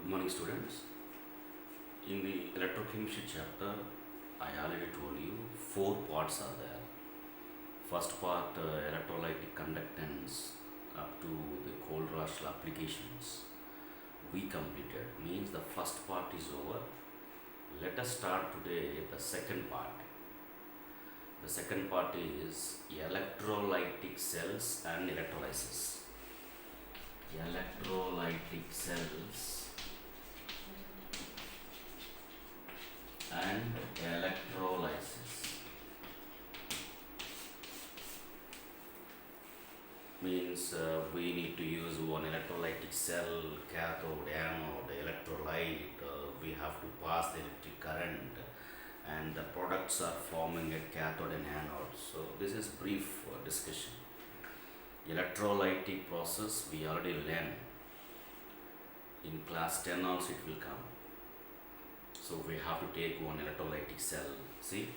Good morning, students. In the electrochemistry chapter, I already told you 4 parts are there. First part, electrolytic conductance up to the cold rush applications. We completed, means the first part is over. Let us start today the second part. The second part is electrolytic cells and electrolysis. Electrolytic cells and electrolysis means we need to use one electrolytic cell, cathode, anode, electrolyte. We have to pass the electric current, and the products are forming at cathode and anode. So this is brief discussion. Electrolytic process we already learned. In class 10 also it will come. So we have to take one electrolytic cell. See,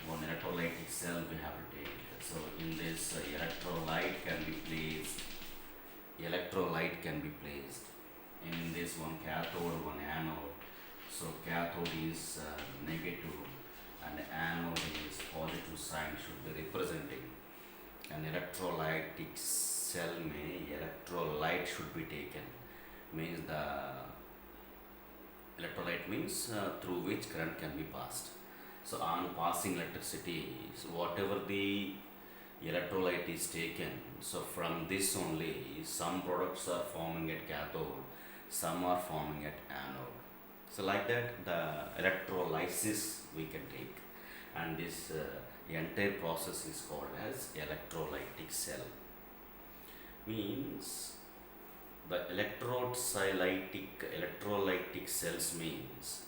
one electrolytic cell we have to take. So in this electrolyte can be placed. Electrolyte can be placed. In this one cathode, one anode. So cathode is negative and anode is positive sign should be representing. An electrolytic cell may electrolyte should be taken. Means the electrolyte means through which current can be passed. So on passing electricity, so whatever the electrolyte is taken, so from this only some products are forming at cathode, some are forming at anode. So like that the electrolysis we can take, and this entire process is called as electrolytic cell. Means the electrolytic cells means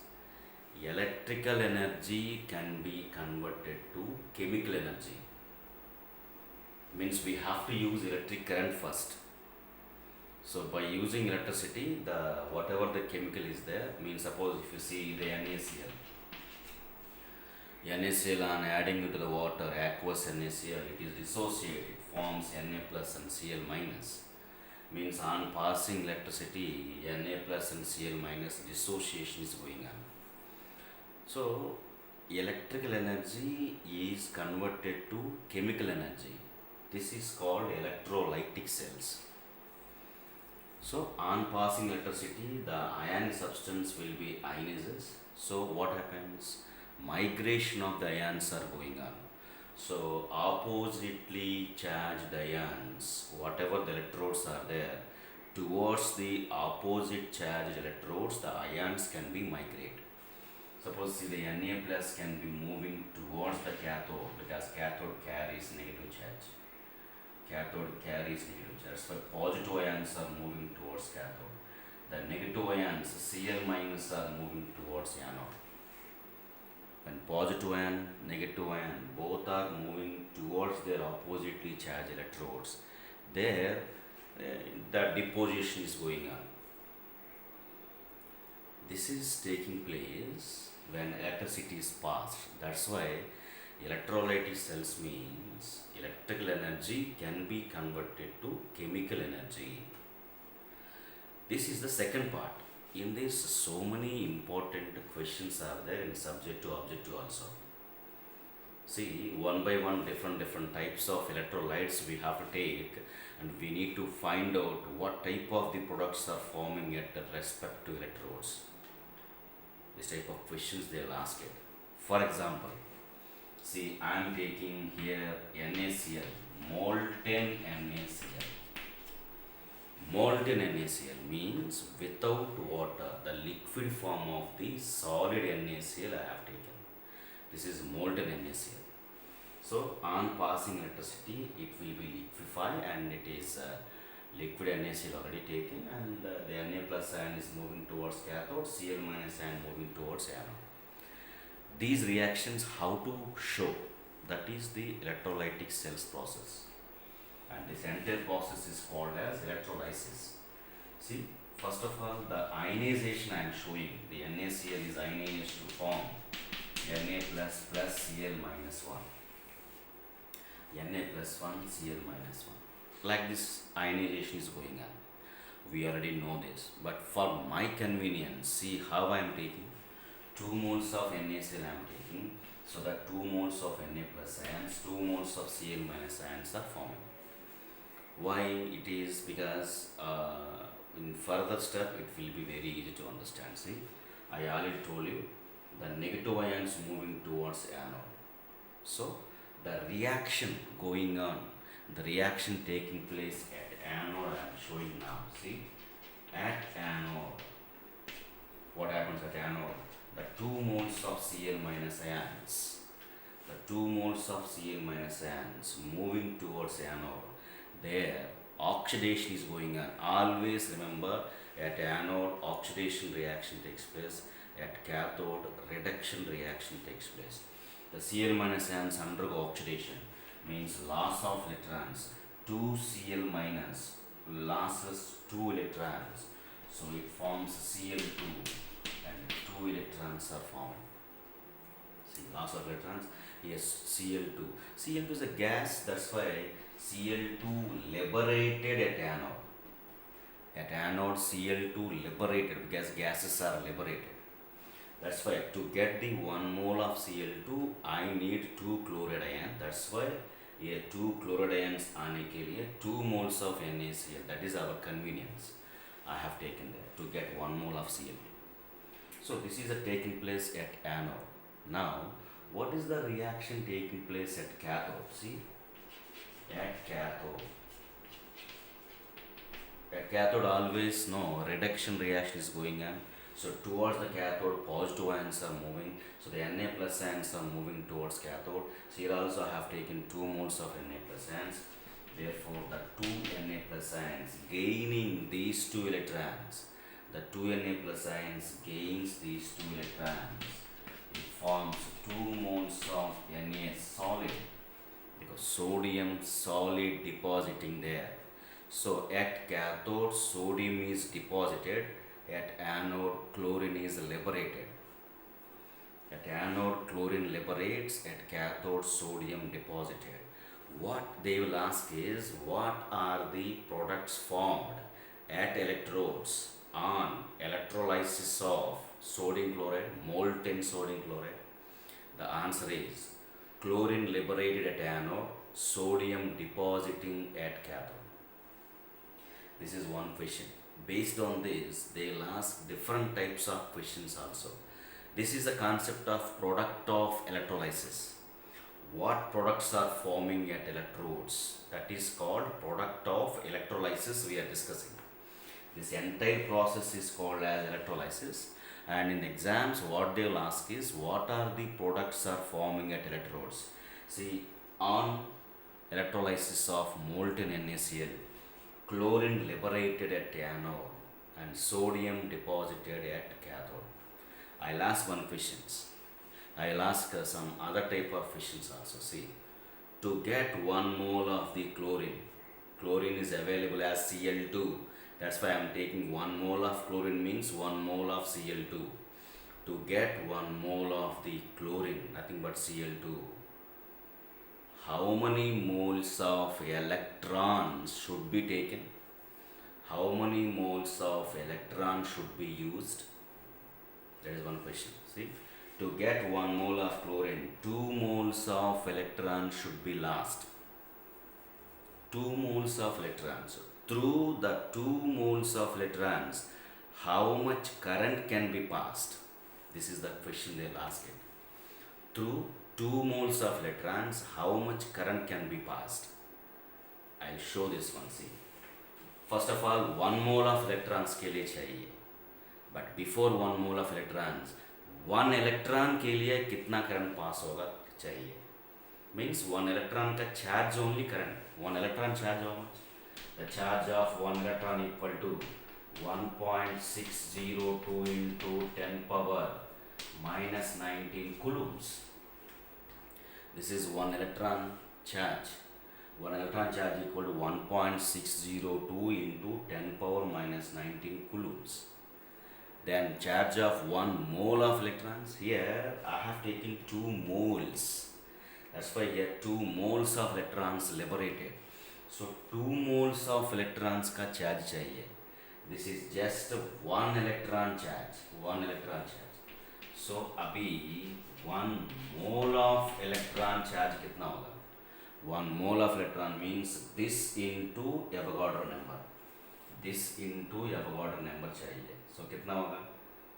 electrical energy can be converted to chemical energy. Means we have to use electric current first. So by using electricity, the whatever the chemical is there, means suppose if you see the NaCl on adding into the water, aqueous NaCl, it is dissociated, forms Na plus and Cl minus. Means on passing electricity, Na plus and Cl minus dissociation is going on. So electrical energy is converted to chemical energy. This is called electrolytic cells. So on passing electricity, the ionic substance will be ionizes. So what happens? Migration of the ions are going on. So oppositely charged ions, whatever the electrodes are there, towards the opposite charged electrodes, the ions can be migrate. Suppose see the Na plus can be moving towards the cathode because cathode carries negative charge. Cathode carries negative charge. So positive ions are moving towards cathode. The negative ions, Cl minus, are moving towards anode. When positive ion, negative ion, both are moving towards their oppositely charged electrodes, there the deposition is going on. This is taking place when electricity is passed. That's why electrolytic cells means electrical energy can be converted to chemical energy. This is the second part. In this, so many important questions are there in subject to objective also. See, one by one different types of electrolytes we have to take, and we need to find out what type of the products are forming at respect to electrodes. This type of questions they will ask it. For example, see, I am taking here NaCl, molten NaCl. Molten NaCl means without water, the liquid form of the solid NaCl I have taken. This is molten NaCl. So on passing electricity, it will be liquefy, and it is liquid NaCl already taken, and the Na plus ion is moving towards cathode, Cl minus ion moving towards anode. These reactions how to show, that is the electrolytic cells process. And this entire process is called as electrolysis. See, first of all, the ionization I am showing, the NaCl is ionized to form Na plus plus Cl minus 1. Na plus 1, Cl minus 1. Like this ionization is going on. we already know this, but for my convenience, see how I am taking 2 moles of NaCl I am taking, so that 2 moles of Na plus ions, 2 moles of Cl minus ions are forming. Why it is? Because in further step it will be very easy to understand. See, I already told you the negative ions moving towards anode. So the reaction going on, the reaction taking place at anode I am showing now. See, at anode, what happens at anode? The 2 moles of Cl minus ions, the 2 moles of Cl minus ions moving towards anode, there oxidation is going on. Always remember, at anode oxidation reaction takes place, at cathode reduction reaction takes place. The Cl minus ions undergo oxidation, means loss of electrons. 2 Cl minus losses 2 electrons, so it forms Cl2 and 2 electrons are formed. See, loss of electrons, yes, Cl2. Cl2 is a gas, that's why Cl2 liberated at anode. At anode Cl2 liberated, because gases are liberated. That's why to get the 1 mole of Cl2 I need 2 chloride ion. That's why here 2 chloride ions आने के लिए 2 moles of NaCl, that is our convenience, I have taken there to get 1 mole of Cl2. So this is a taking place at anode. Now what is the reaction taking place at cathode? See, at cathode always no reduction reaction is going on. So towards the cathode positive ions are moving, so the Na plus ions are moving towards cathode. So here also I have taken 2 moles of Na plus ions. Therefore the 2 Na plus ions gaining these 2 electrons, the 2 Na plus ions gains these 2 electrons, it forms 2 moles of Na solid, because sodium solid depositing there. So at cathode sodium is deposited, at anode chlorine is liberated. At anode chlorine liberates, at cathode sodium deposited. What they will ask is, what are the products formed at electrodes on electrolysis of sodium chloride, molten sodium chloride? The answer is chlorine liberated at anode, sodium depositing at cathode. This is one question. Based on this, they will ask different types of questions also. This is the concept of product of electrolysis. What products are forming at electrodes? That is called product of electrolysis we are discussing. This entire process is called as electrolysis, and in exams what they will ask is, what are the products are forming at electrodes? See, on electrolysis of molten NaCl, chlorine liberated at anode and sodium deposited at cathode. I'll ask one questions. I'll ask some other type of questions also. See, to get 1 mole of the chlorine is available as Cl2. That's why I'm taking 1 mole of chlorine means 1 mole of Cl2. To get 1 mole of the chlorine, nothing but Cl2, how many moles of electrons should be taken? How many moles of electron should be used? That is one question. See, to get 1 mole of chlorine, 2 moles of electrons should be lost. 2 moles of electrons. Through the 2 moles of electrons, how much current can be passed? This is the question they will ask it. Through 2 moles of electrons, how much current can be passed? I'll show this one. See, first of all 1 mole of electrons के लिए चाहिए, but before 1 mole of electrons, 1 electron के लिए कितना current pass होगा चाहिए? Means 1 electron का charge only current. 1 electron charge how much? The charge of 1 electron equal to 1.602 into 10 power minus 19 coulombs. This is 1 electron charge. 1 electron charge equal to 1.602 into 10 power minus 19 coulombs. Then charge of 1 mole of electrons. Here I have taken 2 moles. That's why here 2 moles of electrons liberated. So 2 moles of electrons का charge चाहिए. This is just one electron charge. So अभी 1 mole of electron charge कितना होगा? 1 mole of electron means this into Avogadro number. This into Avogadro number चाहिए. So कितना होगा?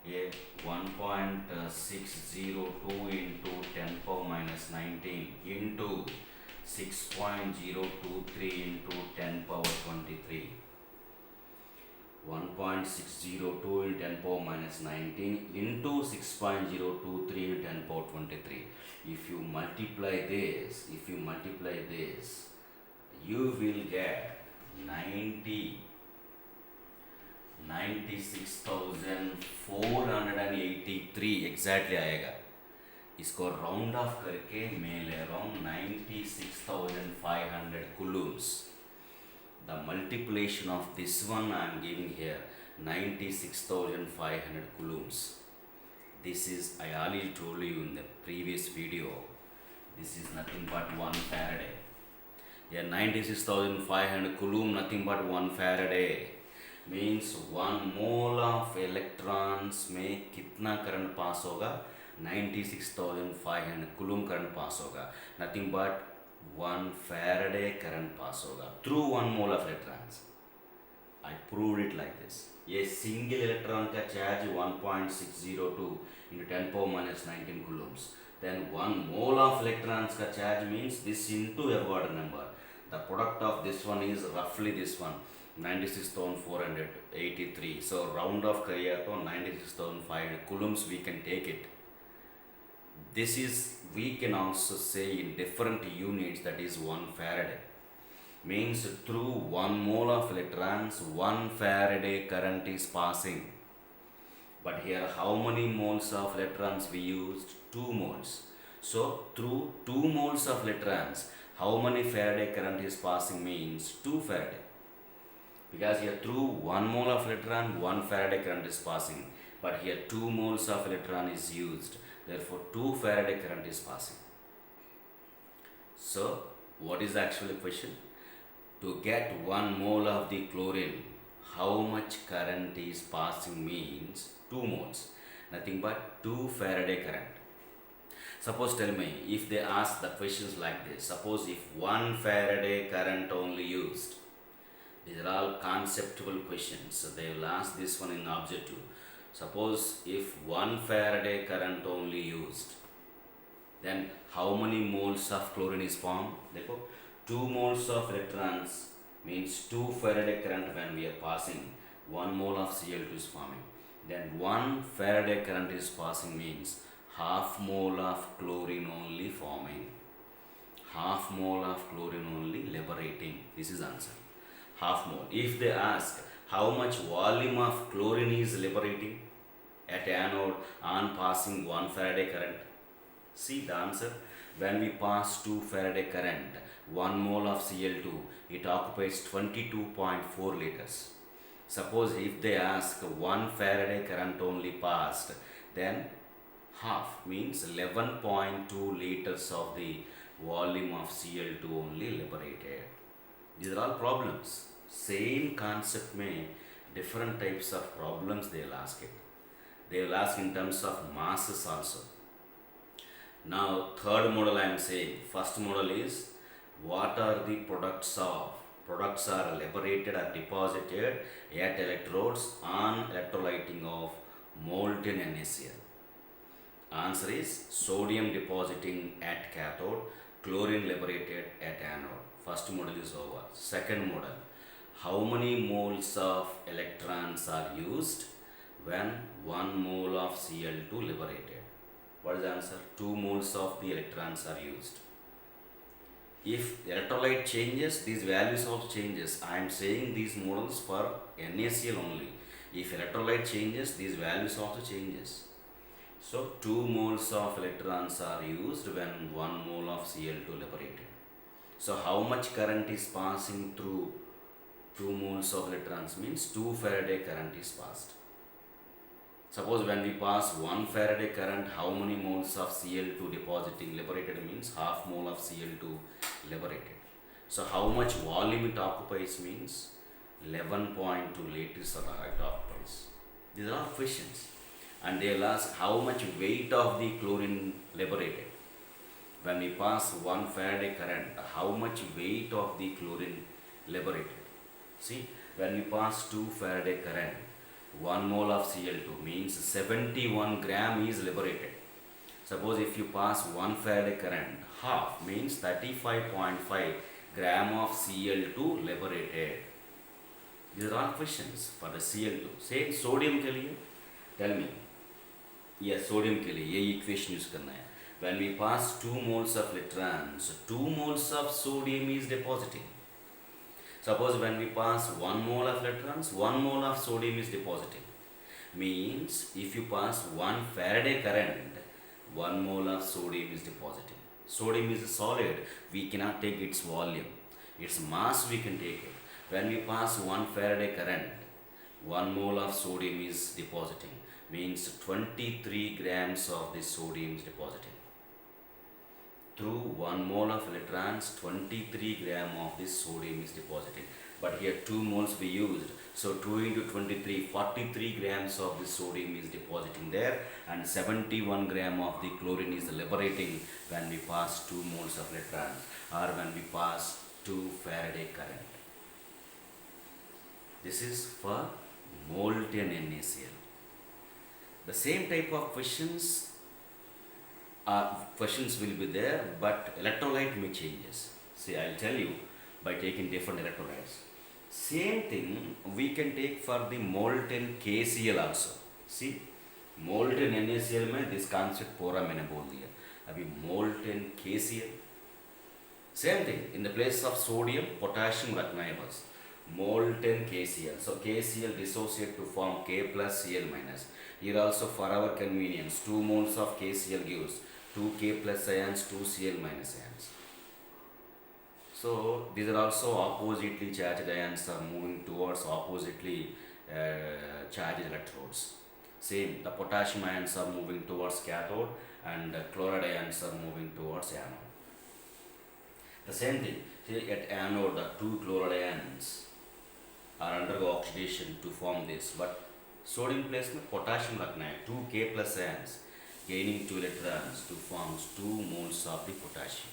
ये 1.602 into 10 power minus 19 into 6.023 into 10 power 23. 1.602 into 10 power minus 19 into 6.023 into 10 power 23. If you multiply this, you will get 96,483 exactly आएगा. इसको round of करके मैं ले रहा हूँ 96,500 coulombs. The multiplication of this one I am giving here 96,500 coulombs. This is, I already told you in the previous video, this is nothing but 1 Faraday. Yeah, 96,500 coulomb, nothing but 1 Faraday. Means 1 mole of electrons में कितना current pass होगा? 96,500 coulomb current pass होगा. Nothing but 1 Faraday current pass होगा through 1 mole of electrons. I proved it like this. ये single electron का charge 1.602 into 10 power minus 19 coulombs. Then 1 mole of electrons का charge means this into Avogadro number. The product of this one is roughly this one, 96,483. So round off करिए तो 96,500 coulombs we can take it. This is, we can also say in different units, that is 1 Faraday. Means through 1 mole of electrons, 1 Faraday current is passing. But here how many moles of electrons we used? 2 moles. So through 2 moles of electrons, how many Faraday current is passing means 2 Faraday. Because here through 1 mole of electron, 1 Faraday current is passing. But here 2 moles of electron is used. Therefore 2 Faraday current is passing. So what is the actual question? To get 1 mole of the chlorine, how much current is passing means 2 moles. Nothing but 2 Faraday current. Suppose, tell me, if they ask the questions like this, suppose if 1 Faraday current only used, these are all conceptual questions. So they will ask this one in objective. Suppose if 1 Faraday current only used, then how many moles of chlorine is formed? Therefore, 2 moles of electrons means 2 Faraday current when we are passing, 1 mole of Cl2 is forming. Then 1 Faraday current is passing means half mole of chlorine only forming, half mole of chlorine only liberating. This is answer. Half mole. If they ask how much volume of chlorine is liberating at anode on passing 1 Faraday current, see the answer. When we pass 2 Faraday current, 1 mole of Cl2, it occupies 22.4 liters. Suppose if they ask 1 Faraday current only passed, then half means 11.2 liters of the volume of Cl2 only liberated. These are all problems. Same concept में different types of problems they will ask it. They will ask in terms of masses also. Now third model I am saying, first model is what are the products of? Products are liberated or deposited at electrodes on electrolyting of molten NaCl. Answer is sodium depositing at cathode, chlorine liberated at anode. First model is over. Second model, how many moles of electrons are used when 1 mole of Cl2 liberated? What is the answer? 2 moles of the electrons are used. If electrolyte changes, these values also changes. I am saying these models for NaCl only. If electrolyte changes, these values also changes. So 2 moles of electrons are used when 1 mole of Cl2 liberated. So how much current is passing through 2 moles of electrons means 2 Faraday current is passed. Suppose when we pass 1 Faraday current, how many moles of Cl2 depositing liberated means half mole of Cl2 liberated. So how much volume it occupies means 11.2 liters are right of price. These are all questions. And they'll ask how much weight of the chlorine liberated. When we pass 1 Faraday current, how much weight of the chlorine liberated. See, when we pass 2 Faraday current, 1 mole of Cl2 means 71 gram is liberated. Suppose if you pass 1 Faraday current, half means 35.5 gram of Cl2 liberated. These are all questions for the Cl2. Same sodium के लिए, tell me. Yes, sodium के लिए ये equation use करना है. When we pass 2 moles of electrons, 2 moles of sodium is depositing. Suppose when we pass 1 mole of electrons, 1 mole of sodium is depositing. Means if you pass 1 Faraday current, 1 mole of sodium is depositing. Sodium is a solid, we cannot take its volume. Its mass we can take it. When we pass 1 Faraday current, 1 mole of sodium is depositing. Means 23 grams of this sodium is depositing. Through 1 mole of electrons, 23 gram of this sodium is depositing. But here 2 moles we used. So 2 into 23, 43 grams of this sodium is depositing there, and 71 gram of the chlorine is liberating when we pass 2 moles of electrons or when we pass 2 Faraday current. This is for molten NaCl. The same type of questions will be there, but electrolyte may changes. See, I'll tell you by taking different electrolytes. Same thing we can take for the molten KCl also. See, molten NaCl में this concept पूरा मैंने बोल दिया. अभी molten KCl, same thing, in the place of sodium, potassium रखना है बस. Molten KCl. So KCl dissociate to form K plus Cl minus. Here also for our convenience, 2 moles of KCl gives 2 K plus ions, 2 Cl minus ions. So these are also oppositely charged ions are moving towards oppositely charged electrodes. Same, the potassium ions are moving towards cathode and the chloride ions are moving towards anode. The same thing, see at anode the 2 chloride ions are undergo oxidation to form this, but sodium place में potassium रखना है, 2 K plus ions gaining 2 electrons to form 2 moles of the potassium.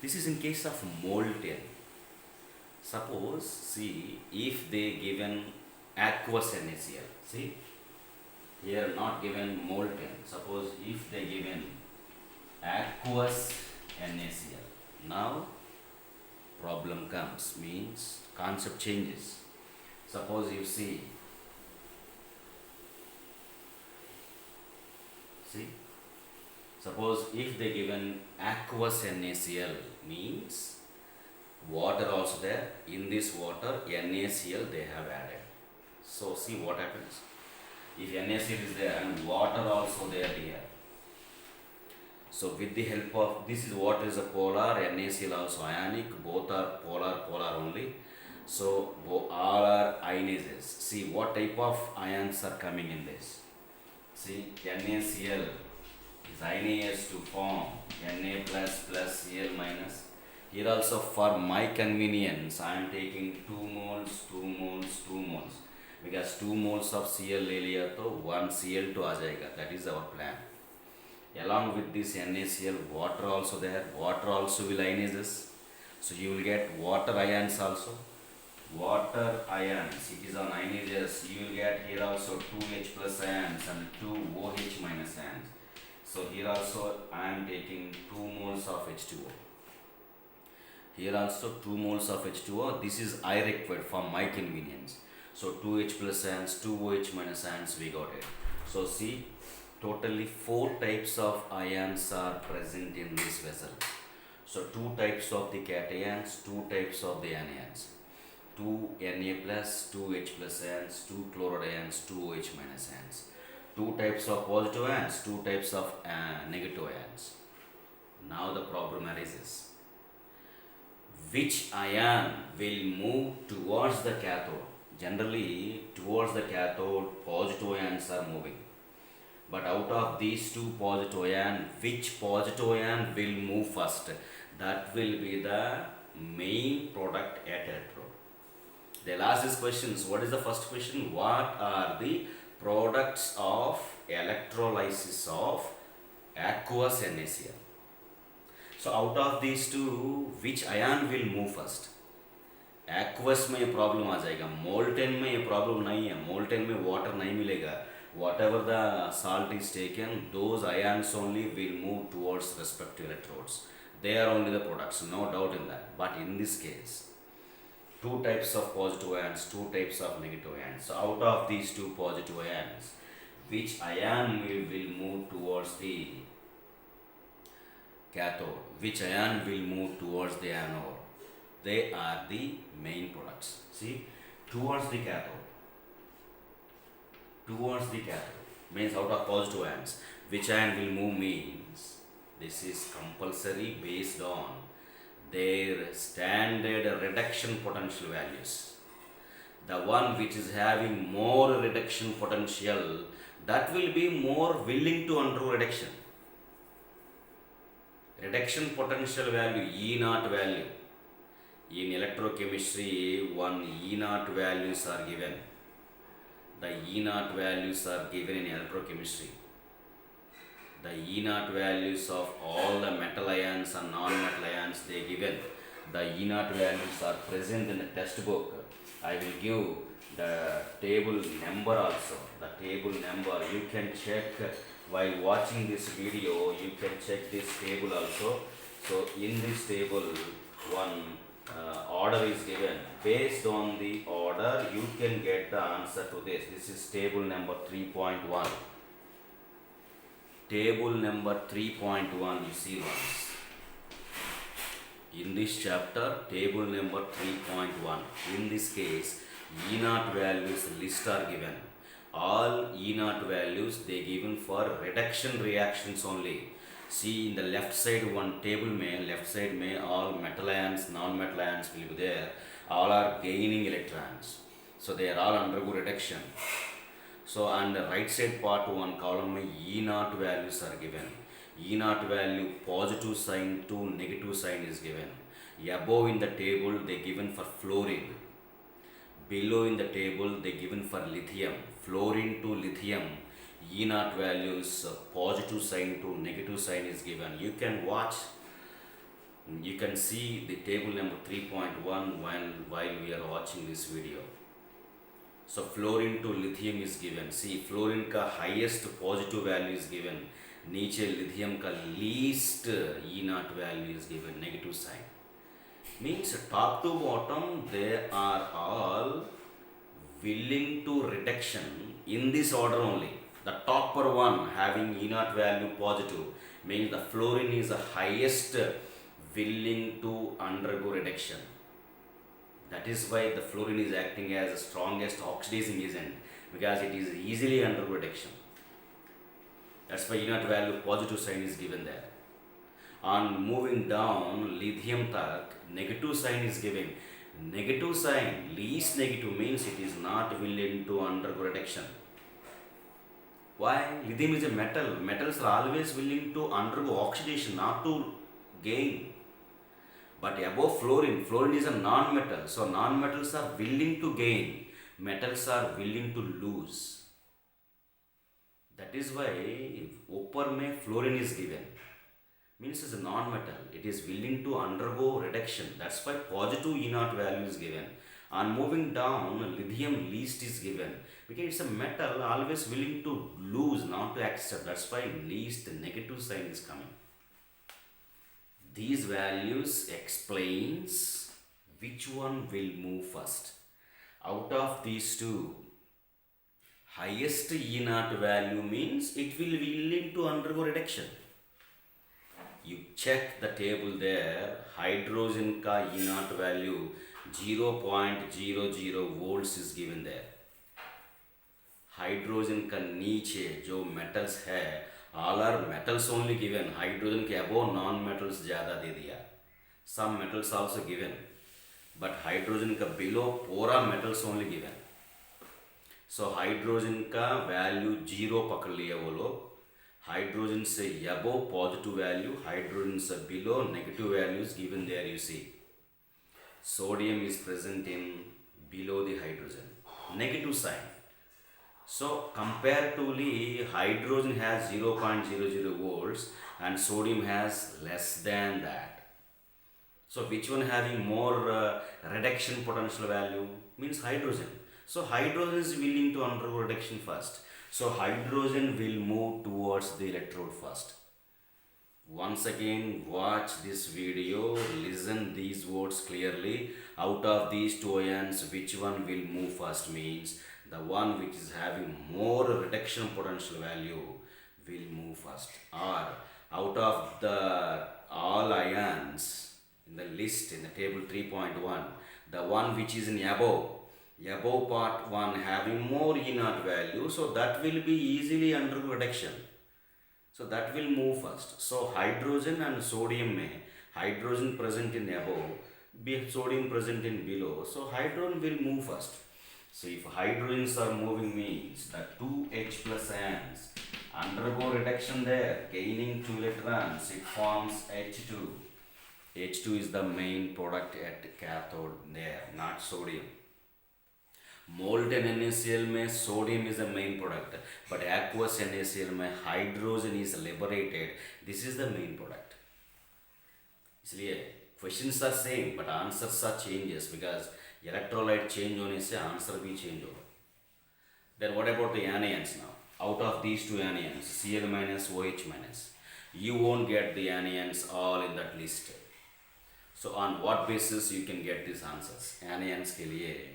This is in case of molten. Suppose, see, if they given aqueous NaCl, see, here not given molten. Suppose if they given aqueous NaCl, now problem comes, means concept changes. Suppose you see, suppose if they given aqueous NaCl means water also there, in this water NaCl they have added. So see what happens. If NaCl is there and water also there here. So with the help of, this is water is a polar, NaCl also ionic, both are polar only. So all are ionizers. See what type of ions are coming in this. See, NaCl is ionized to form Na plus plus Cl minus. Here also for my convenience I am taking 2 moles, 2 moles, 2 moles. Because 2 moles of Cl ले लिया तो 1 Cl2 आ जाएगा. That is our plan. Along with this NaCl, water also there. Water also will ionize this. So you will get water ions also. Water ions, it is on ionizers. You will get here also 2H plus ions and 2 OH minus ions. So here also I am taking 2 moles of H2O. Here also 2 moles of H2O. This is I required for my convenience. So 2H plus ions, 2 OH minus ions we got it. So see, totally 4 types of ions are present in this vessel. So 2 types of the cations, 2 types of the anions. 2 Na plus, 2 H plus ions, 2 chloride ions, 2 OH minus ions. 2 types of positive ions, 2 types of negative ions. Now the problem arises. Which ion will move towards the cathode? Generally, towards the cathode, positive ions are moving. But out of these 2 positive ions, which positive ion will move first? That will be the main product at electrode. They'll ask these questions. What is the first question? What are the products of electrolysis of aqueous NaCl? So out of these two, which ion will move first? Aqueous में ये problem आ जाएगा, molten में ये problem नहीं है, molten में water नहीं मिलेगा. Whatever the salt is taken, those ions only will move towards respective electrodes. They are only the products, no doubt in that. But in this case, two types of positive ions, two types of negative ions. So out of these two positive ions, which ion will move towards the cathode? Which ion will move towards the anode? They are the main products. See, towards the cathode. Towards the cathode means out of positive ions. Which ion will move means this is compulsory based on their standard reduction potential values. The one which is having more reduction potential, that will be more willing to undergo reduction. Reduction potential value, E0 value. In electrochemistry, one E0 values are given. The E0 values are given in electrochemistry. The E0 values of all the metal ions and non-metal ions they given. The E0 values are present in the textbook. I will give the table number also. The table number you can check while watching this video. You can check this table also. So in this table, one order is given. Based on the order, you can get the answer to this. This is table number 3.1. Table number 3.1, you see once. In this chapter, table number 3.1. In this case, E0 values list are given. All E0 values they given for reduction reactions only. See in the left side one table में all metal ions, non-metal ions will be there. All are gaining electrons. So they are all undergo reduction. So on the right side part one column में E0 values are given. E0 value positive sign to negative sign is given. Above in the table they given for fluorine. Below in the table they given for lithium. Fluorine to lithium. E0 values positive sign to negative sign is given. You can watch, you can see the table number 3.1 while we are watching this video. So fluorine to lithium is given. See fluorine का highest positive value is given. नीचे lithium का least E0 value is given, negative sign. Means top to bottom they are all willing to reduction in this order only. The topper one having E0 value positive means the fluorine is the highest willing to undergo reduction. That is why the fluorine is acting as the strongest oxidizing agent, because it is easily undergo reduction. That's why E0 value positive sign is given there. On moving down, lithium tak negative sign is given. Negative sign, least negative means it is not willing to undergo reduction. Why? Lithium is a metal. Metals are always willing to undergo oxidation, not to gain. But above fluorine, fluorine is a non-metal. So non-metals are willing to gain. Metals are willing to lose. That is why upper mein fluorine is given. Means it's a non-metal. It is willing to undergo reduction. That's why positive E0 value is given. On moving down, lithium least is given. Because it's a metal, always willing to lose, not to accept. That's why least negative sign is coming. These values explains which one will move first. Out of these two, highest E0 value means it will be willing to undergo reduction. You check the table there, hydrogen का E0 value 0.00 volts is given there. Hydrogen का नीचे जो metals है all are metals only given. Hydrogen के above non metals ज़्यादा दे दिया. Some metals also given, but hydrogen का below पूरा metals only given. So hydrogen का वैल्यू 0 पकड़ लिया वो लोग. हाइड्रोजन से above पॉजिटिव वैल्यू, हाइड्रोजन से below negative values given there. You see, sodium is present in below the hydrogen, negative sign. So comparatively, hydrogen has 0.00 volts and sodium has less than that. So which one having more reduction potential value? Means hydrogen. So hydrogen is willing to undergo reduction first. So hydrogen will move towards the electrode first. Once again, watch this video, listen these words clearly. Out of these two ions, which one will move first? Means the one which is having more reduction potential value will move first. Or out of the all ions in the list in the table 3.1, the one which is in above part 1 having more inert value, so that will be easily undergo reduction. So that will move first. So hydrogen and sodium hydrogen present in above, sodium present in below. So hydrogen will move first. So if hydrogens are moving means the 2H plus ions undergo reduction there, gaining 2 electrons, it forms H2. H2 is the main product at cathode there, not sodium. Molten NaCl में sodium is the main product, but aqueous NaCl में hydrogen is liberated. This is the main product. इसलिए questions are same, but answers are changes because electrolyte change होने से answer भी change होगा. Then what about the anions now? Out of these two anions, Cl minus, OH minus, you won't get the anions all in that list. So on what basis you can get these answers? Anions के लिए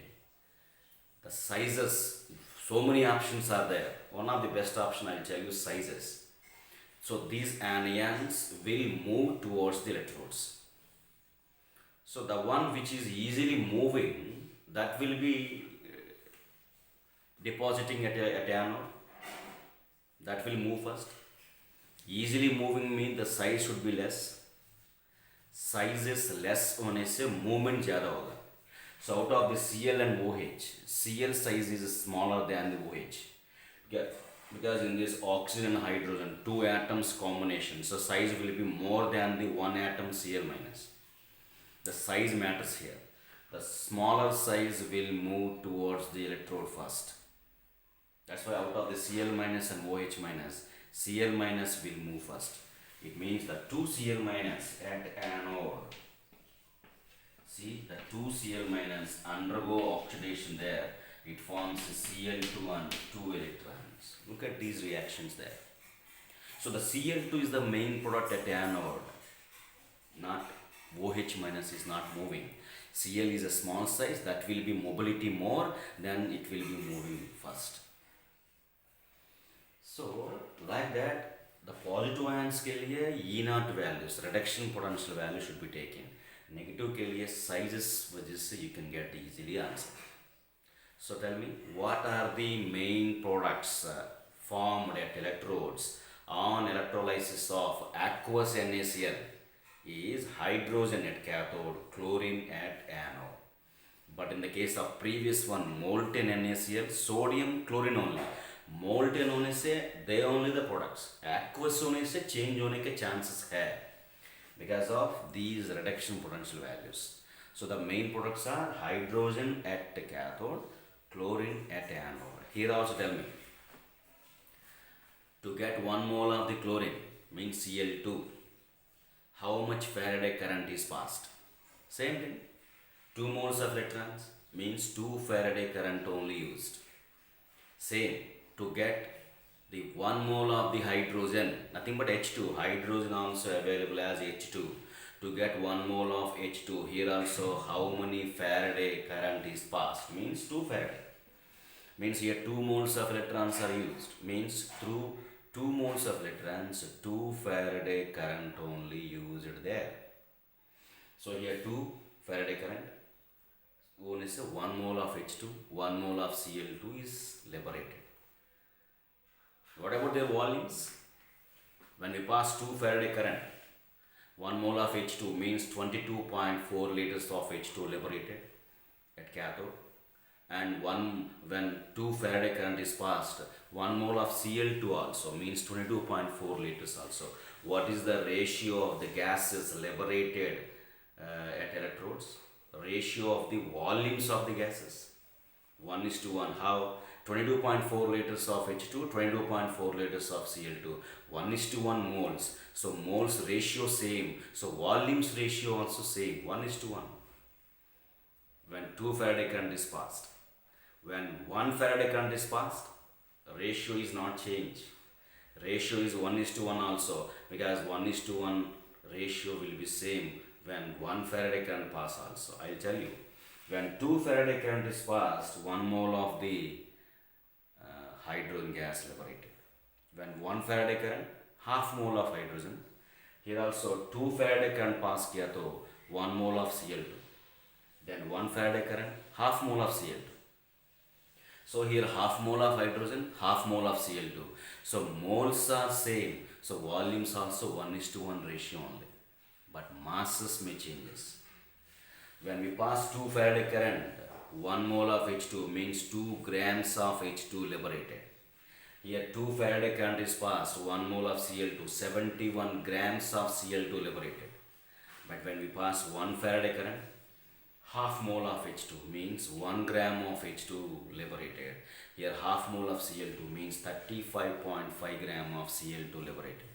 the sizes, so many options are there. One of the best option I'll tell you, sizes. So these anions will move towards the electrodes. So the one which is easily moving, that will be depositing at anode. That will move first. Easily moving means the size should be less. Sizes less होने से movement ज़्यादा होगा. So out of the Cl and OH, Cl size is smaller than the OH. Because in this oxygen and hydrogen, two atoms combination, so size will be more than the one atom Cl minus. The size matters here. The smaller size will move towards the electrode first. That's why out of the Cl minus and OH minus, Cl minus will move first. It means the 2 Cl minus at anode. See, the 2 Cl minus undergo oxidation there. It forms Cl2 and 2 electrons. Look at these reactions there. So the Cl2 is the main product at anode. Not OH minus is not moving. Cl is a small size, that will be mobility more, then it will be moving first. So like that, the positive ions के लिए inert values, reduction potential value should be taken. Negative के लिए sizes वजह से you can get easily answer. So tell me, what are the main products formed at electrodes on electrolysis of aqueous NaCl? Is hydrogen at cathode, chlorine at anode. But in the case of previous one, molten NaCl, sodium, chlorine only. Molten होने से they only the products. Aqueous होने से change होने के chances है because of these reduction potential values. So the main products are hydrogen at the cathode, chlorine at anode. Here also tell me, to get 1 mole of the chlorine means Cl2, how much Faraday current is passed? Same thing. 2 moles of electrons means 2 Faraday current only used. Same. To get the 1 mole of the hydrogen, nothing but H2, hydrogen also available as H2. To get 1 mole of H2, here also how many Faraday current is passed? Means 2 Faraday. Means here 2 moles of electrons are used. Means through 2 moles of electrons, 2 Faraday current only used there. So here 2 Faraday current. One is 1 mole of H2, 1 mole of Cl2 is liberated. What about their volumes? When we pass 2 Faraday current, 1 mole of H2 means 22.4 liters of H2 liberated at cathode. And when 2 Faraday current is passed, 1 mole of Cl2 also means 22.4 liters also. What is the ratio of the gases liberated at electrodes? ratio of the volumes of the gases. 1:1. How? 22.4 liters of H2, 22.4 liters of Cl2. 1:1 moles. So moles ratio same. So volumes ratio also same. 1:1. When 2 Faraday current is passed. When 1 Faraday current is passed, ratio is not changed. Ratio is 1:1 also, because 1:1 ratio will be same when 1 Faraday current pass also. I'll tell you. When 2 Faraday current is passed, 1 mole of the hydrogen gas liberated. When 1 Faraday current, half mole of hydrogen. Here also 2 Faraday current pass kiya to 1 mole of Cl2. Then 1 Faraday current, half mole of Cl2. So here half mole of hydrogen, half mole of Cl2. So moles are same. So volumes also 1:1 ratio only. But masses may changes. When we pass 2 Faraday current, 1 mole of H2 means 2 grams of H2 liberated. Here 2 Faraday current is passed, 1 mole of Cl2, 71 grams of Cl2 liberated. But when we pass 1 Faraday current, half mole of H2 means 1 gram of H2 liberated. Here half mole of Cl2 means 35.5 gram of Cl2 liberated.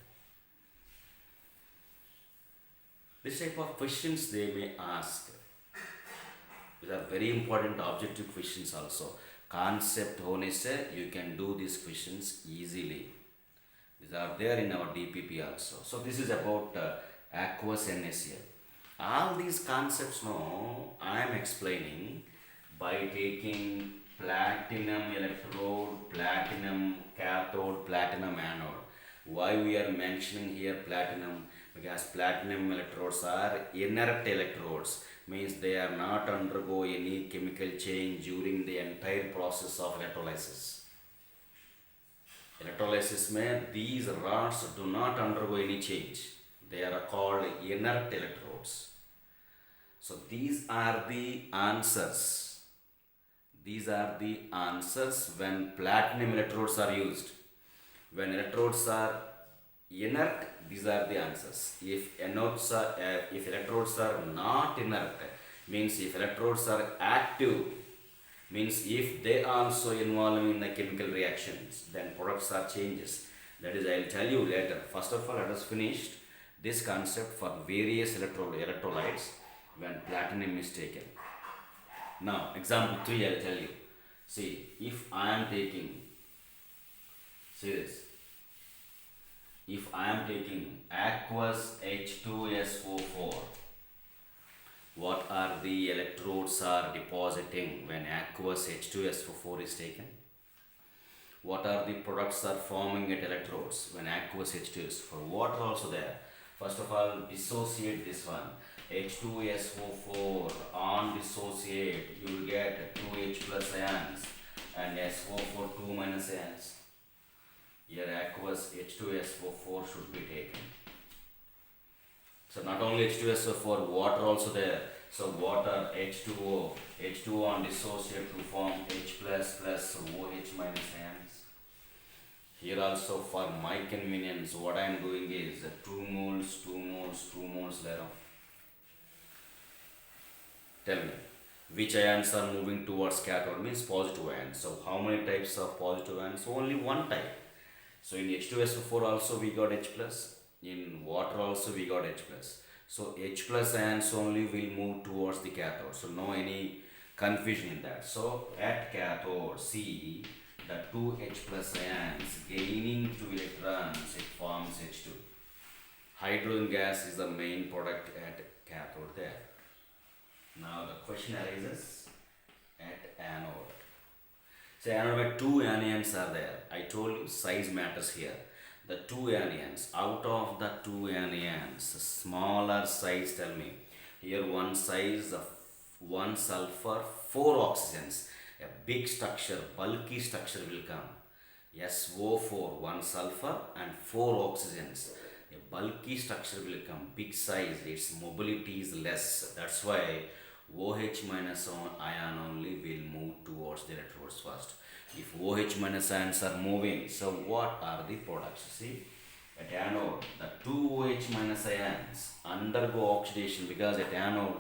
This type of questions they may ask. These are very important objective questions also. Concept होने से you can do these questions easily. These are there in our DPP also. So this is about aqueous NaCl. All these concepts now I am explaining by taking platinum electrode, platinum cathode, platinum anode. Why we are mentioning here platinum? Because platinum electrodes are inert electrodes, means they are not undergo any chemical change during the entire process of electrolysis. Electrolysis means these rods do not undergo any change. They are called inert electrodes. So these are the answers. These are the answers when platinum electrodes are used. When electrodes are inert, these are the answers. If electrodes are not inert, means if electrodes are active, means if they also involve in the chemical reactions, then products are changes. That is, I will tell you later. First of all, let us finish this concept for various electrolytes when platinum is taken. Now, example 3 I will tell you. See, if I am taking, see this. If I am taking aqueous H2SO4, what are the electrodes are depositing when aqueous H2SO4 is taken? What are the products are forming at electrodes when aqueous H2SO4? Water also there. First of all, dissociate this one. H2SO4 on dissociate, you will get 2H plus ions and SO4 2 minus ions. Here aqueous H2SO4 should be taken. So not only H2SO4, water also there. So water H2O, H2O on dissociate to form H plus OH minus ions. Here also for my convenience, what I am doing is 2 moles, 2 moles, 2 moles there. Tell me, which ions are moving towards cathode? Means positive ions. So how many types of positive ions? Only one type. So in H2SO4 also we got H plus. In water also we got H plus. So H plus ions only will move towards the cathode. So no any confusion in that. So at cathode, see the 2 H plus ions gaining 2 electrons, it forms H2. Hydrogen gas is the main product at cathode there. Now the question arises at anode. So anode where 2 anions are there. I told you size matters here. The 2 anions, out of the 2 anions, smaller size, tell me. Here one size of 1 sulfur, 4 oxygens. A big structure, bulky structure will come. SO4, 1 sulfur and 4 oxygens. A bulky structure will come, big size, its mobility is less. That's why OH minus ion only will move towards the electrodes first. If OH minus ions are moving, so what are the products? See, at anode, the 2 OH minus ions undergo oxidation because at anode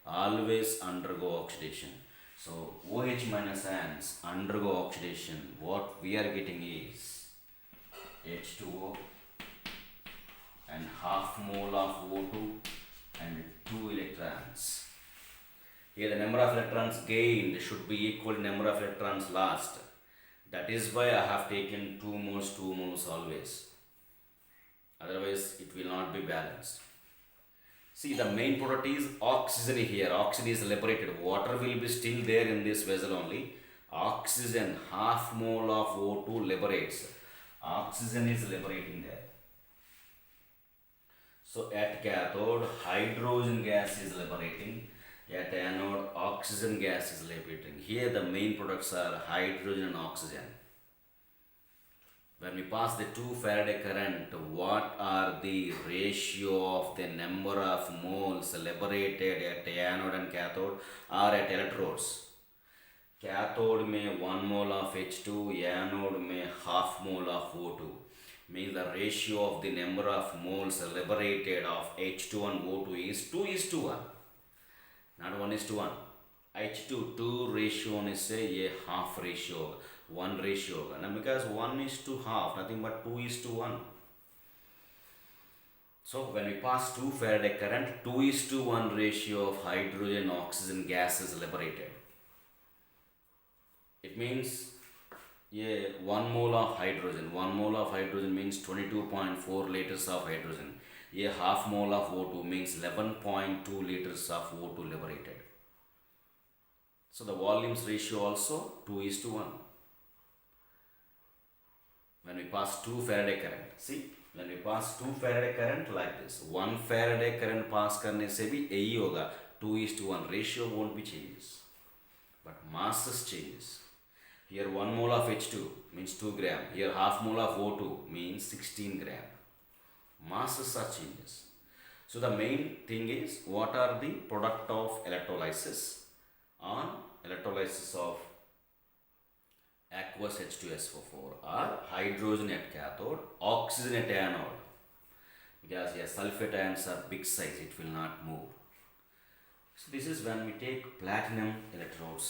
always undergo oxidation. So OH minus ions undergo oxidation. What we are getting is H2O and half mole of O2 and 2 electrons. Here the number of electrons gained should be equal to number of electrons lost. That is why I have taken 2 moles always. Otherwise it will not be balanced. See, the main product is oxygen here. Oxygen is liberated. Water will be still there in this vessel only. Oxygen, half mole of O2 liberates. Oxygen is liberating there. So at cathode, hydrogen gas is liberating. At anode, oxygen gas is liberating. Here the main products are hydrogen and oxygen. When we pass the 2 Faraday current, what are the ratio of the number of moles liberated at anode and cathode or at electrodes? Cathode में 1 mole of H2, anode में half mole of O2. Means the ratio of the number of moles liberated of H2 and O2 is 2:1. Not 1:1. H2 2 ratio होने से ये half ratio होगा, 1 ratio होगा ना, because 1:half, nothing but 2:1. So when we pass 2 Faraday current, 2:1 ratio of hydrogen oxygen gas is liberated. It means ये 1 mole of hydrogen means 22.4 liters of hydrogen. ये half mole of O2 means 11.2 liters of O2 liberated. So the volumes ratio also 2:1. When we pass 2 Faraday current, see, when we pass 2 Faraday current like this, 1 Faraday current pass करने से भी यही होगा, 2:1. Ratio won't be changes, but masses changes. Here 1 mole of H2 means 2 gram. Here half mole of O2 means 16 gram. Masses are changes. So the main thing is, what are the product of electrolysis? On electrolysis of aqueous H2SO4 or hydrogen at cathode, oxygen at anode. Because here sulfate ions are big size, it will not move. So this is when we take platinum electrodes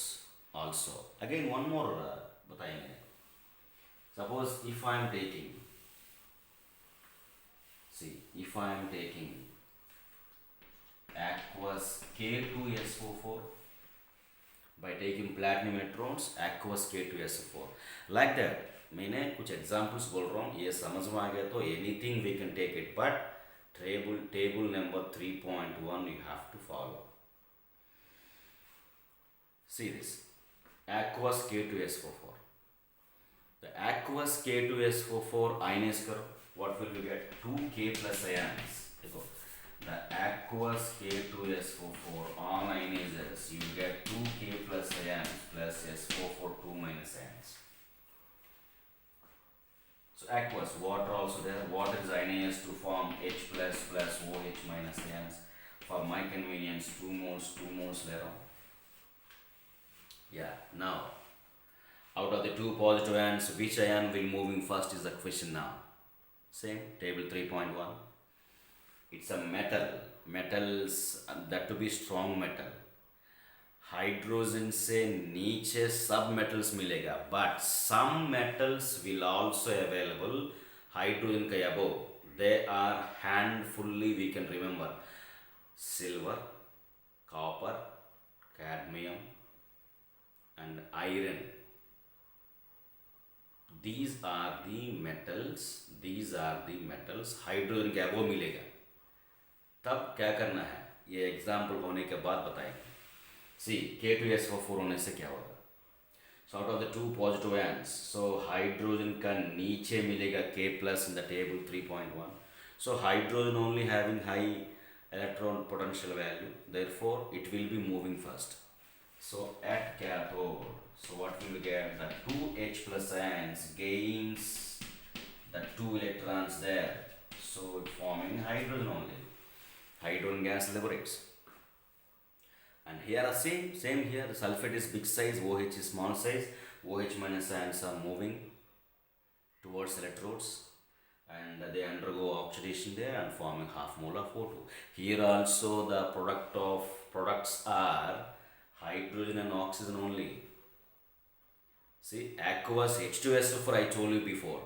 also. Again one more बताएंगे. Suppose if I am taking, if I am taking aqueous K2SO4 by taking platinum electrons, aqueous K2SO4, like that. मैंने कुछ examples बोल रहा हूँ, ये समझ में आ गया तो anything we can take it, but table number 3.1 you have to follow. See this, aqueous K2SO4. The aqueous K2SO4 ionize करो, what will you get? 2K plus ions. देखो, the aqueous K2SO4 on ionizers, you get 2K plus ions plus SO4 2 minus ions. So aqueous, water also there. Water is ionized to form H plus plus OH minus ions. For my convenience, 2 moles later. Yeah, now out of the 2 positive ions, which ion will moving first is the question now. Same, table 3.1. It's a metals, that to be strong metal. Hydrogen से नीचे सब metals मिलेगा, but some metals will also available hydrogen के above. They are handfully we can remember: silver, copper, cadmium and iron. These are the metals hydrogen के above मिलेगा. तब क्या करना है, ये एग्जाम्पल होने के बाद बताएंगे. सी K2SO4 होने से क्या होगा. So out of the 2 positive ions, so hydrogen का नीचे मिलेगा K plus in the table 3.1. So hydrogen only having high electron potential value, therefore it will be moving first. So at cathode, so what will we get? The 2H plus ions gains the 2 electrons there, so forming hydrogen only. Hydrogen gas liberates. And here are same here, the sulfate is big size, OH is small size. OH minus ions are moving towards electrodes and they undergo oxidation there and forming half mole of O2. Here also the product of products are hydrogen and oxygen only. See, aqueous H2SO4 I told you before.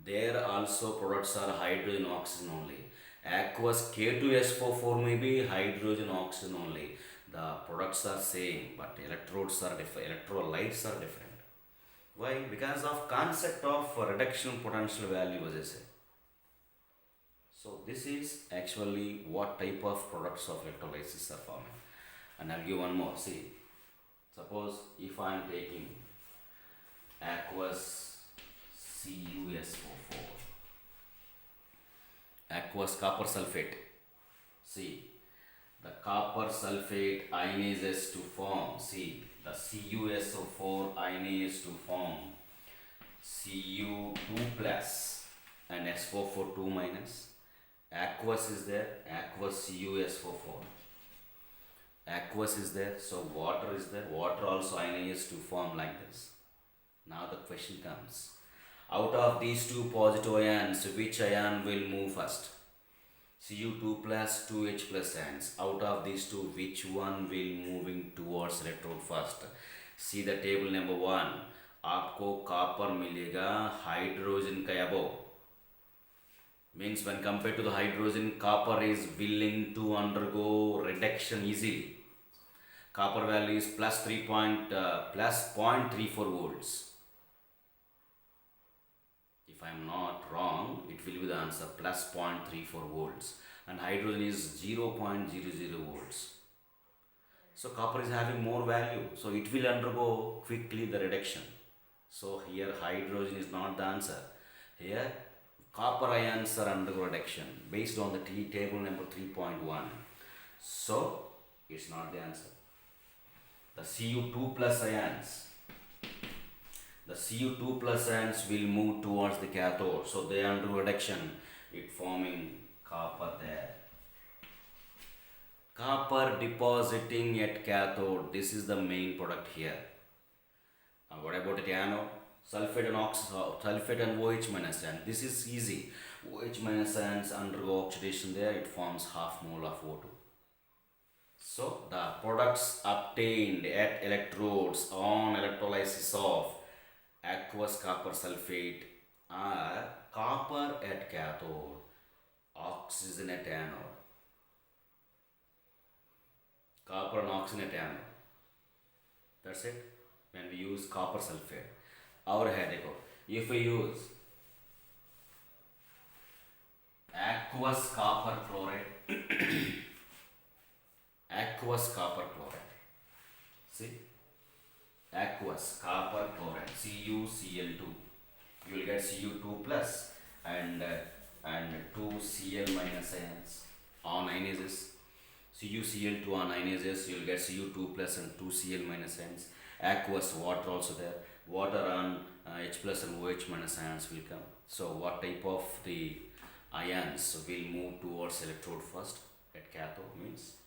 There also products are hydrogen oxygen only. Aqueous K2SO4 may be hydrogen oxygen only. The products are same, but electrodes are different. Electrolytes are different. Why? Because of concept of reduction potential value, as I say. So this is actually what type of products of electrolysis are forming. And I'll give one more. See, suppose if I am taking aqueous CuSO4, aqueous copper sulfate. See, the copper sulfate ionizes to form, see, the CuSO4 ionizes to form Cu2 plus and SO4 2 minus. Aqueous is there, aqueous CuSO4. Aqueous is there, so water is there, water also ionizes to form like this. Now the question comes, out of these two positive ions, which ion will move first? Cu2 plus 2H plus ions. Out of these two, which one will moving towards electrode first? See the table number 1. आपको copper मिलेगा hydrogen का above. Means when compared to the hydrogen, copper is willing to undergo reduction easily. Copper value is plus 0.34 volts. If I am not wrong, it will be the answer, plus 0.34 volts. And hydrogen is 0.00 volts. So copper is having more value. So it will undergo quickly the reduction. So here hydrogen is not the answer. Here copper ions are undergo reduction based on the table number 3.1. So it's not the answer. The Cu2 plus ions. The Cu2 plus ions will move towards the cathode. So they undergo reduction, it forming copper there. Copper depositing at cathode. This is the main product here. Now what about the anode? Sulfate and sulfate and OH minus ion. This is easy. OH minus ions undergo oxidation there. It forms half mole of O2. So the products obtained at electrodes on electrolysis of aqueous copper sulfate are copper at cathode, oxygen at anode. Copper and oxygen at anode. That's it. When we use copper sulfate. Our headache. If we use aqueous copper chloride, aqueous copper chloride. See? Aqueous copper chloride, CuCl2. You will get Cu2 plus and 2 Cl minus ions on ionizes. CuCl2 on ionizes, you will get Cu2 plus and 2 Cl minus ions. Aqueous, water also there. Water on H plus and OH minus ions will come. So what type of the ions will move towards electrode first at cathode? Means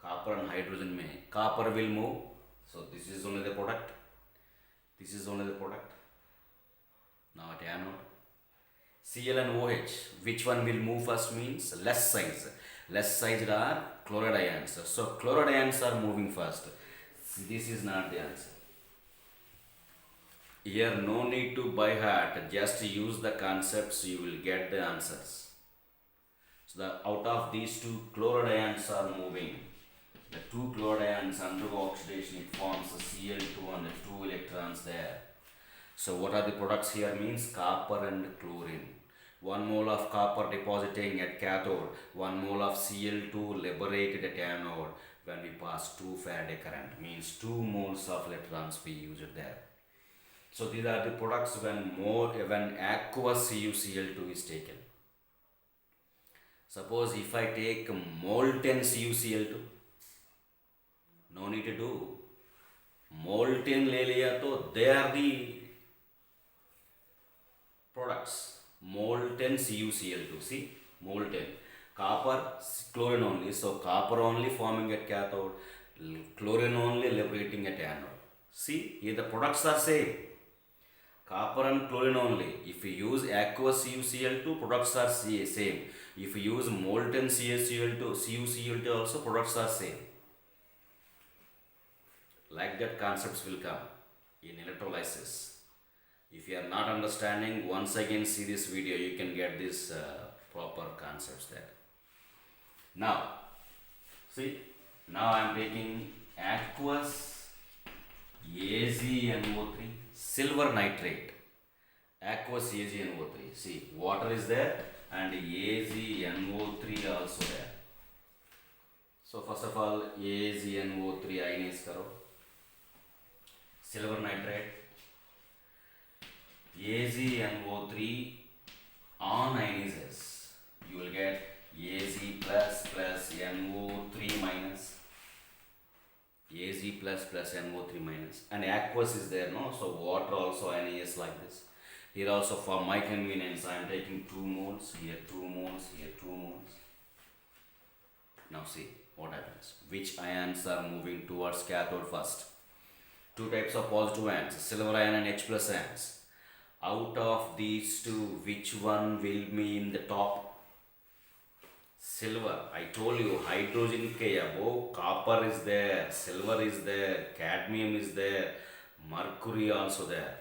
copper and hydrogen may. Copper will move. So this is only the product. This is only the product. Now at anode. Cl and OH, which one will move first means less size. Less sized are chloride ions. So chloride ions are moving first. This is not the answer. Here no need to by heart, just use the concepts, you will get the answers. So out of these two, chloride ions are moving. The two chloride ions undergo oxidation, it forms a Cl2 and 2 electrons there. So what are the products here means copper and chlorine. 1 mole of copper depositing at cathode, 1 mole of Cl2 liberated at anode when we pass 2 Faraday current, means 2 moles of electrons we used there. So these are the products when aqueous CuCl2 is taken. Suppose if I take molten CuCl2, no need to do. Molten ले लिया तो they are the products. Molten CuCl2. See, molten. Copper, chlorine only. So copper only forming at cathode, chlorine only liberating at anode. See, here the products are same. Copper and chlorine only. If you use aqueous CuCl2, products are same. If you use molten CuCl2 also, products are same. Like that concepts will come in electrolysis. If you are not understanding, once again see this video, you can get this proper concepts there. Now, see, now I am taking aqueous AgNO3, silver nitrate, aqueous AgNO3. See, water is there and AgNO3 also there. So first of all, AgNO3 ionize karo, silver nitrate, AgNO3 on ionizes, you will get Ag plus NO3 minus, Ag plus NO3 minus, and aqueous is there, no? So water also ionizes like this. Here also for my convenience I am taking 2 moles, here 2 moles, here 2 moles. Now see what happens. Which ions are moving towards cathode first? 2 types of positive ions, silver ion and H plus ions. Out of these two, which one will be in the top? Silver. I told you, hydrogen ke above copper is there, silver is there, cadmium is there, mercury also there,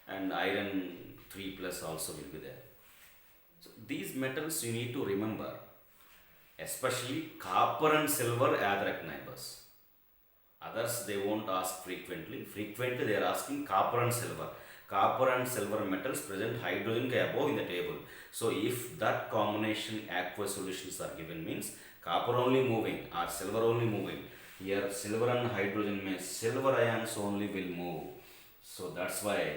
and iron 3 plus also will be there. So these metals you need to remember, especially copper and silver Adrak neighbors. Others they won't ask frequently. Frequently they are asking copper and silver. Copper and silver metals present hydrogen above in the table. So if that combination aqueous solutions are given, means copper only moving or silver only moving. Here silver and hydrogen means silver ions only will move. So that's why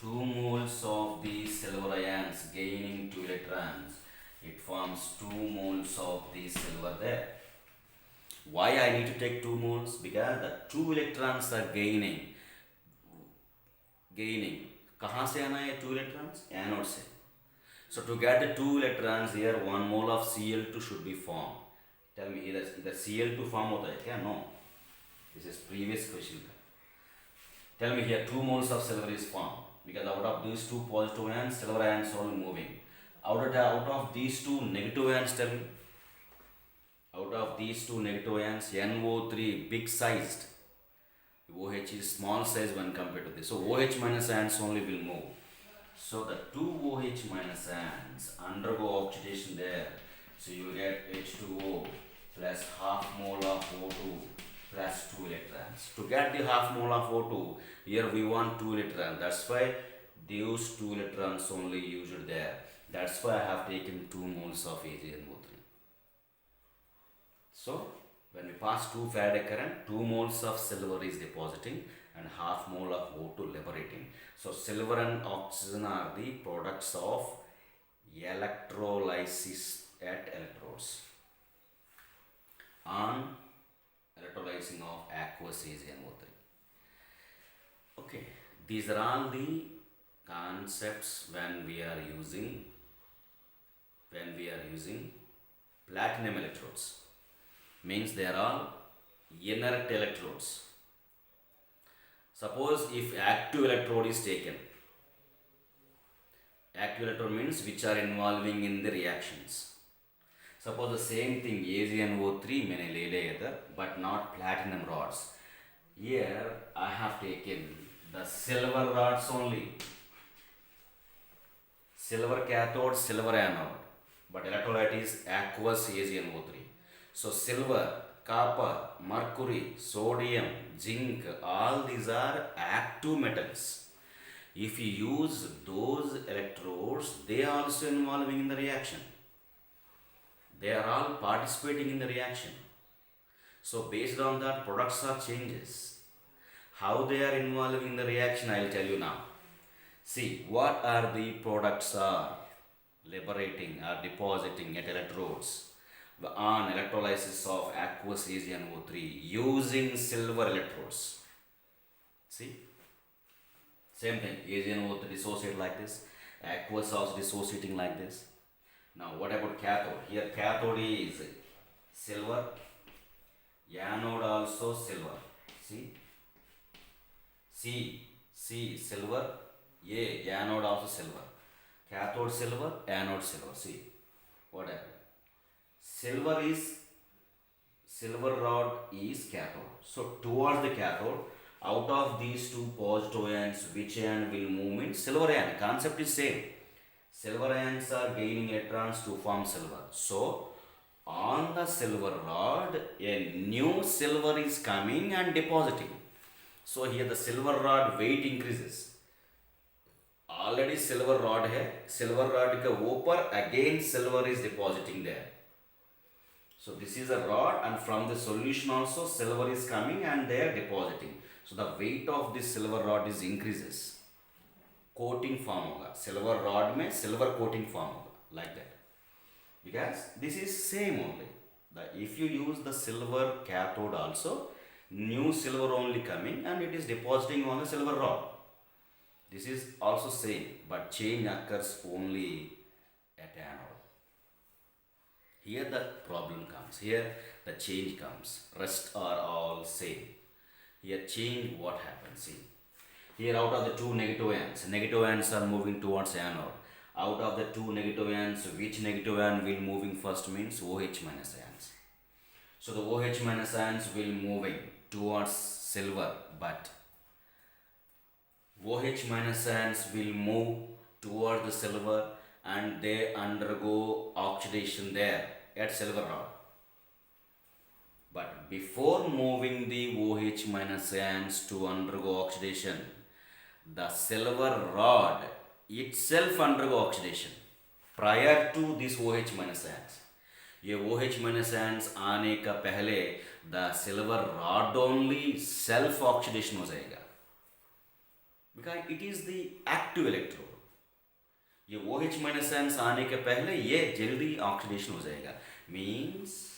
2 moles of these silver ions gaining 2 electrons, it forms 2 moles of the silver there. Why I need to take 2 moles? Because the 2 electrons are gaining. कहाँ से आना है 2 electrons? Anode से. So to get the 2 electrons here, 1 mole of Cl2 should be formed. Tell me either Cl2 form होता है क्या? No. This is previous question. Tell me here 2 moles of silver is formed because out of these 2 positive ions, silver ions are moving. Out of these 2 negative ions, tell me. Out of these 2 negative ions, NO3 big sized, OH is small size when compared to this. So OH minus ions only will move. So the 2 OH minus ions undergo oxidation there. So you get H2O plus half mole of O2 plus 2 electrons. To get the half mole of O2, here we want 2 electrons. That's why those 2 electrons only used there. That's why I have taken 2 moles of AgNO3. So when we pass 2 Faraday current, 2 moles of silver is depositing and half mole of O2 liberating. So silver and oxygen are the products of electrolysis at electrodes on electrolyzing of aqueous AgNO3. Okay, these are all the concepts when we are using platinum electrodes. Means they are all inert electrodes. Suppose if active electrode is taken, active electrode means which are involving in the reactions. Suppose the same thing AgNO3 मैंने ले लिया इधर, but not platinum rods. Here I have taken the silver rods only. Silver cathode, silver anode, but electrolyte is aqueous AgNO3. So silver, copper, mercury, sodium, zinc, all these are active metals. If you use those electrodes, they are also involving in the reaction. They are all participating in the reaction. So based on that, products are changes. How they are involving in the reaction, I will tell you now. See, what are the products are liberating or depositing at electrodes on electrolysis of aqueous AgNO3 using silver electrodes. See, same thing, AgNO3 dissociate like this, aqueous also dissociating like this. Now what about cathode? Here cathode is silver, anode also silver. See, C silver, A anode also silver, cathode silver, anode silver. See what happened? Silver is silver rod is cathode. So towards the cathode, out of these two positive ions, which ion will move in? Silver ion. Concept is same. Silver ions are gaining electrons to form silver. So on the silver rod, a new silver is coming and depositing. So here the silver rod weight increases. Already silver rod है, silver rod के ऊपर again silver is depositing there. So this is a rod, and from the solution also silver is coming and they are depositing. So the weight of this silver rod is increases. Coating form होगा, silver rod में silver coating form होगा, like that. Because this is same only. If you use the silver cathode also, new silver only coming and it is depositing on the silver rod. This is also same, but change occurs only at anode. Here the problem comes. Here the change comes. Rest are all same. Here change, what happens? See, here out of the two negative ions are moving towards anode. Out of the two negative ions, which negative ion will moving first means OH minus ions. So the OH minus ions will moving towards silver, but OH minus ions will move toward the silver and they undergo oxidation there at silver rod. But before moving the OH minus ions to undergo oxidation, the silver rod itself undergo oxidation prior to this OH minus ions. ये OH minus ions आने का पहले the silver rod only self oxidation हो जाएगा, because it is the active electrode. ये OH minus ions आने के पहले ये जल्दी ऑक्सीडेशन हो जाएगा, means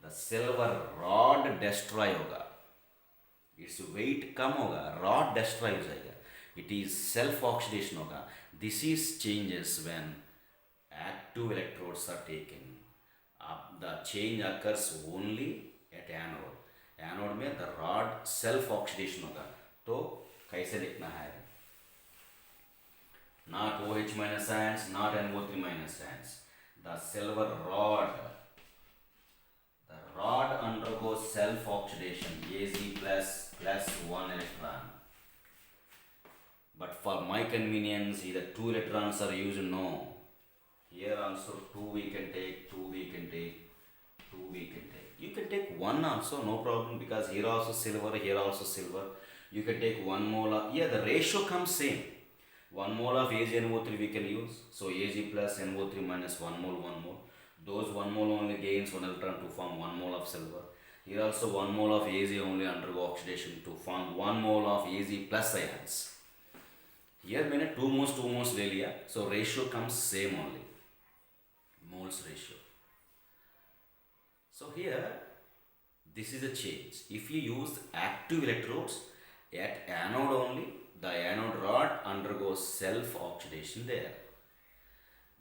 the silver rod destroy होगा, its weight कम होगा, rod destroy हो जाएगा, it is self oxidation होगा. This is changes when active electrodes are taken. The change occurs only at anode. Anode में the rod self oxidation होगा. तो कैसे लिखना है? Not OH minus ions, not NO3 minus ions. The silver rod, the rod undergoes self oxidation, Az plus 1 electron. But for my convenience, either 2 electrons are used. No. Here also 2 we can take, 2 we can take, 2 we can take. You can take 1 also, no problem, because here also silver, here also silver. You can take 1 mole of, yeah, the ratio comes same. 1 mole of AgNO3 we can use. So Ag plus NO3 minus 1 mole. Those 1 mole only gains 1 electron to form 1 mole of silver. Here also 1 mole of Ag only undergo oxidation to form 1 mole of Ag plus ions. Here मैंने 2 moles ले लिया, so ratio comes same only, moles ratio. So here this is a change. If you use active electrodes at anode only, the anode rod undergoes self oxidation there.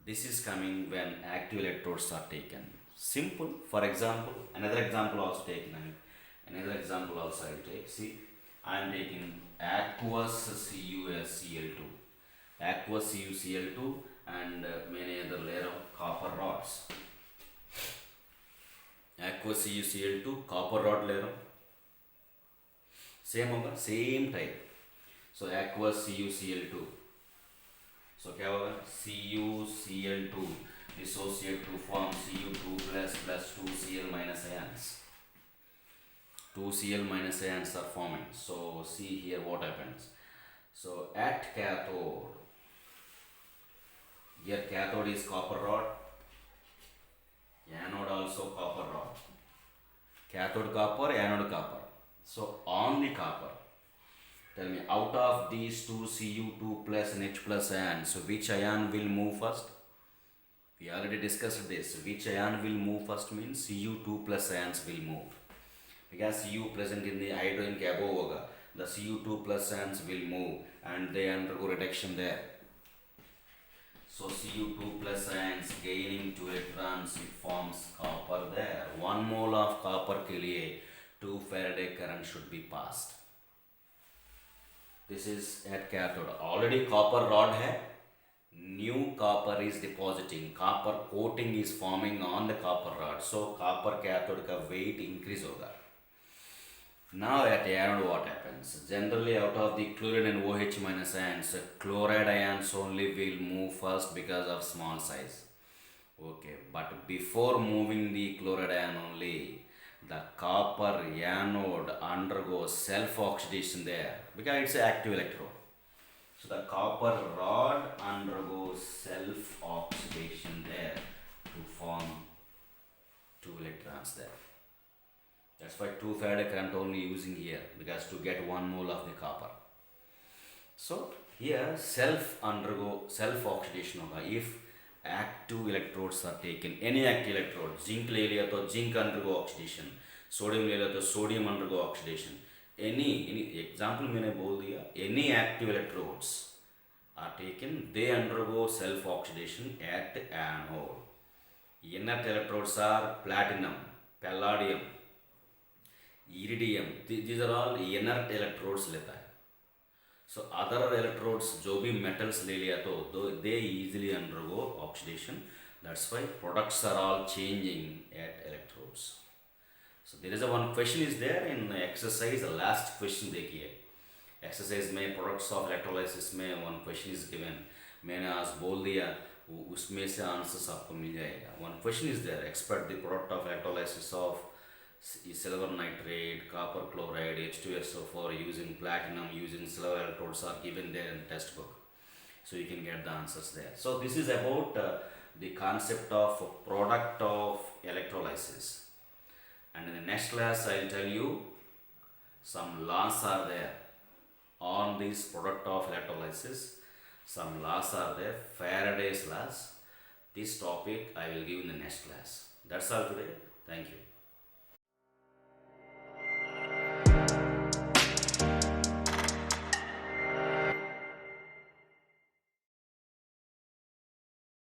This is coming when active electrodes are taken. Simple. For example, another example also taken. Another example also I will take. See, I am taking aqueous CuCl2. Aqueous CuCl2 and many other layer of copper rods. Aqueous CuCl2, copper rod layer. Same होगा, same type. So aqueous CuCl2. So क्या होगा? CuCl2 dissociate to form Cu2 plus 2Cl minus ions. 2Cl minus ions are forming. So see here what happens. So at cathode, here cathode is copper rod, anode also copper rod. Cathode copper, anode copper. So on the copper, tell me, out of these two Cu2 plus and H plus ions, which ion will move first? We already discussed this. Which ion will move first means Cu2 plus ions will move. Because Cu present in the hydrogen के above होगा, the Cu2 plus ions will move and they undergo reduction there. So Cu2 plus ions gaining 2 electrons, it forms copper there. 1 mole of copper के लिए 2 Faraday current should be passed. This is at cathode. Already copper rod है, new copper is depositing, copper coating is forming on the copper rod, so copper cathode ka weight increase hoga. Now at anode what happens? Generally out of the chlorine and OH minus ions, chloride ions only will move first because of small size. Okay, but before moving the chloride ion only, the copper anode undergoes self oxidation there because it's an active electrode. So the copper rod undergoes self oxidation there to form 2 electrons there. That's why 2 Faraday current only using here, because to get 1 mole of the copper. So here self oxidation hoga if active electrodes are taken. Any active electrode, zinc ले लिया तो zinc undergo oxidation, sodium ले लिया तो sodium undergo oxidation. Any example मैंने बोल दिया, any active electrodes are taken, they undergo self oxidation at anode. Inert electrodes are platinum, palladium, iridium. These are all inert electrodes लेता है. So other electrodes जो भी metals ले लिया तो they easily undergo oxidation. That's why products are all changing at electrodes. So there is a one question is there in exercise, the last question देखिए. Exercise में products of electrolysis में one question is given. मैंने आज बोल दिया, उसमें से answers आपको मिल जाएगा. One question is there. Expect the product of electrolysis of silver nitrate, copper chloride, H2SO4 using platinum, using silver electrodes are given there in textbook. So you can get the answers there. So this is about the concept of product of electrolysis. And in the next class I will tell you some laws are there on this product of electrolysis. Some laws are there, Faraday's laws. This topic I will give in the next class. That's all today. Thank you.